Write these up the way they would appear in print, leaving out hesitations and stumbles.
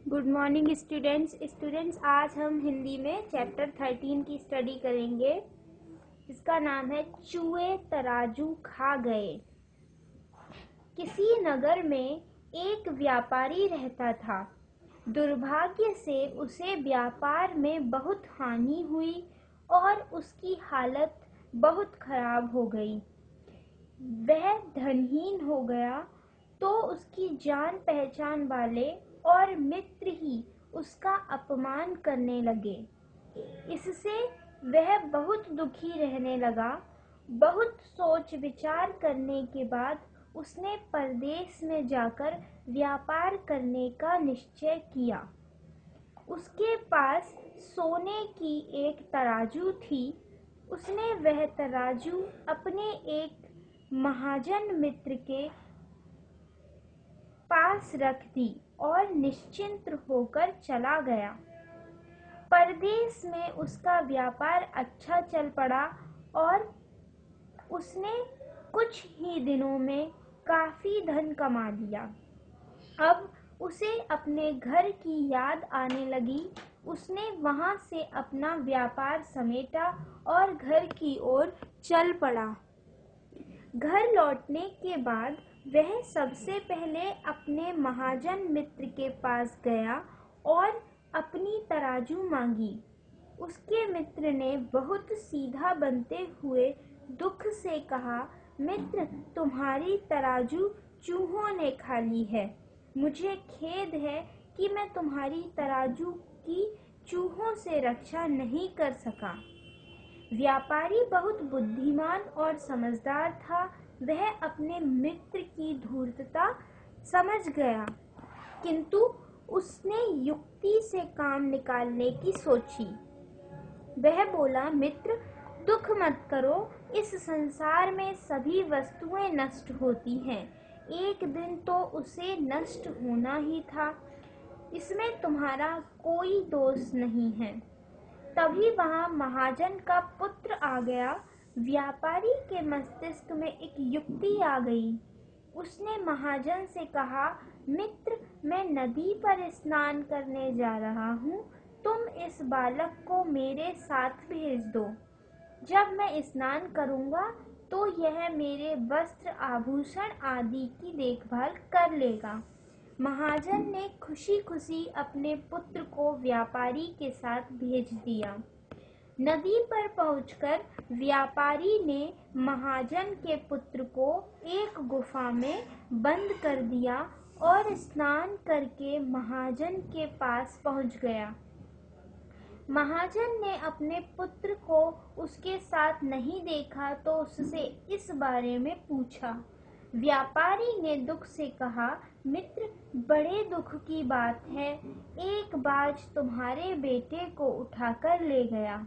Good morning students आज हम हिंदी में चैप्टर 13 की स्टडी करेंगे जिसका नाम है चूहे तराजू खा गए। किसी नगर में एक व्यापारी रहता था। दुर्भाग्य से उसे व्यापार में बहुत हानि हुई और उसकी हालत बहुत खराब हो गई। वह धनहीन हो गया तो उसकी जान पहचान वाले और मित्र ही उसका अपमान करने लगे। इससे वह बहुत दुखी रहने लगा। बहुत सोच विचार करने के बाद उसने परदेश में जाकर व्यापार करने का निश्चय किया। उसके पास सोने की एक तराजू थी। उसने वह तराजू अपने एक महाजन मित्र के पास रख दी और निश्चिंत होकर चला गया। परदेश में उसका व्यापार अच्छा चल पड़ा और उसने कुछ ही दिनों में काफी धन कमा लिया। अब उसे अपने घर की याद आने लगी। उसने वहां से अपना व्यापार समेटा और घर की ओर चल पड़ा। घर लौटने के बाद वह सबसे पहले अपने महाजन मित्र के पास गया और अपनी तराजू मांगी। उसके मित्र ने बहुत सीधा बनते हुए दुख से कहा, मित्र, तुम्हारी तराजू चूहों ने खा ली है। मुझे खेद है कि मैं तुम्हारी तराजू की चूहों से रक्षा नहीं कर सका। व्यापारी बहुत बुद्धिमान और समझदार था। वह अपने मित्र की धूर्तता समझ गया, किंतु उसने युक्ति से काम निकालने की सोची। वह बोला, मित्र, दुख मत करो। इस संसार में सभी वस्तुएं नष्ट होती हैं। एक दिन तो उसे नष्ट होना ही था। इसमें तुम्हारा कोई दोष नहीं है। तभी वहां महाजन का पुत्र आ गया। व्यापारी के मस्तिष्क में एक युक्ति आ गई। उसने महाजन से कहा, मित्र, मैं नदी पर स्नान करने जा रहा हूँ। तुम इस बालक को मेरे साथ भेज दो। जब मैं स्नान करूँगा तो यह मेरे वस्त्र आभूषण आदि की देखभाल कर लेगा। महाजन ने खुशी खुशी अपने पुत्र को व्यापारी के साथ भेज दिया। नदी पर पहुंचकर व्यापारी ने महाजन के पुत्र को एक गुफा में बंद कर दिया और स्नान करके महाजन के पास पहुंच गया। महाजन ने अपने पुत्र को उसके साथ नहीं देखा तो उससे इस बारे में पूछा। व्यापारी ने दुख से कहा, मित्र, बड़े दुख की बात है। एक बाज तुम्हारे बेटे को उठाकर ले गया।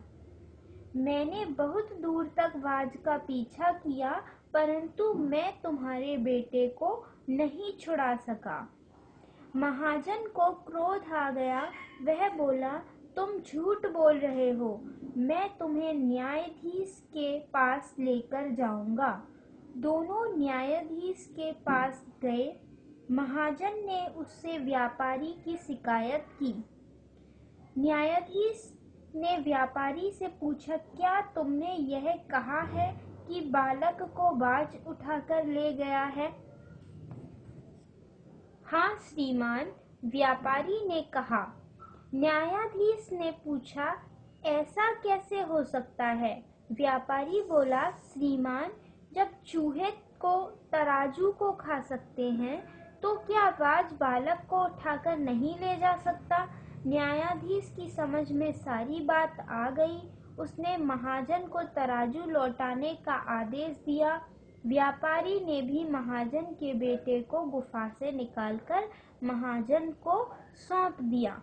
मैंने बहुत दूर तक बाज का पीछा किया, परंतु मैं तुम्हारे बेटे को नहीं छुड़ा सका। महाजन को क्रोध आ गया। वह बोला, तुम झूठ बोल रहे हो। मैं तुम्हें न्यायाधीश के पास लेकर जाऊंगा। दोनों न्यायाधीश के पास गए। महाजन ने उससे व्यापारी की शिकायत की। न्यायाधीश ने व्यापारी से पूछा, क्या तुमने यह कहा है कि बालक को बाज उठाकर ले गया है? हाँ श्रीमान, व्यापारी ने कहा। न्यायाधीश ने पूछा, ऐसा कैसे हो सकता है? व्यापारी बोला, श्रीमान, जब चूहे को तराजू को खा सकते हैं तो क्या बाज बालक को उठाकर नहीं ले जा सकता? न्यायाधीश की समझ में सारी बात आ गई। उसने महाजन को तराजू लौटाने का आदेश दिया। व्यापारी ने भी महाजन के बेटे को गुफा से निकालकर महाजन को सौंप दिया।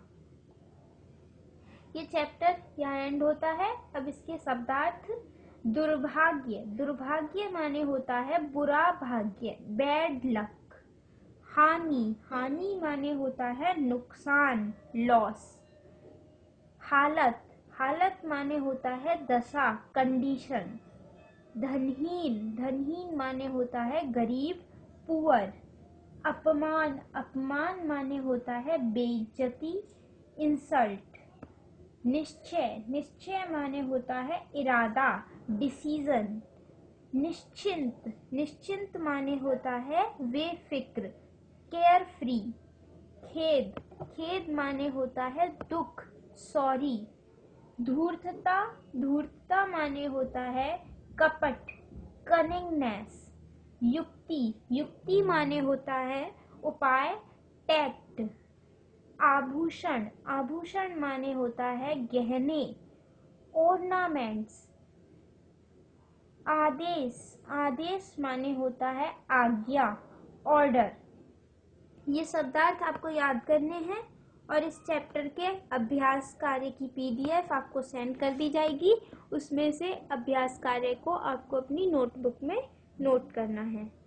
ये चैप्टर यहाँ एंड होता है। अब इसके शब्दार्थ। दुर्भाग्य, दुर्भाग्य माने होता है बुरा भाग्य, बैड लक। हानि, हानि माने होता है नुकसान, लॉस। हालत, हालत माने होता है दशा, कंडीशन। धनहीन, धनहीन माने होता है गरीब, पुअर। अपमान, अपमान माने होता है बेइज्जती, इंसल्ट। निश्चय, निश्चय माने होता है इरादा, डिसीजन। निश्चिंत, निश्चिंत माने होता है बेफिक्र, केयर फ्री। खेद, खेद माने होता है दुख, सॉरी। धूर्तता, धूर्तता माने होता है कपट, कनिंगनेस। युक्ति, युक्ति माने होता है उपाय, टैक्ट। आभूषण, आभूषण माने होता है गहने, ऑर्नामेंट्स। आदेश, आदेश माने होता है आज्ञा, ऑर्डर। ये शब्दार्थ आपको याद करने हैं और इस चैप्टर के अभ्यास कार्य की PDF आपको सेंड कर दी जाएगी। उसमें से अभ्यास कार्य को आपको अपनी नोटबुक में नोट करना है।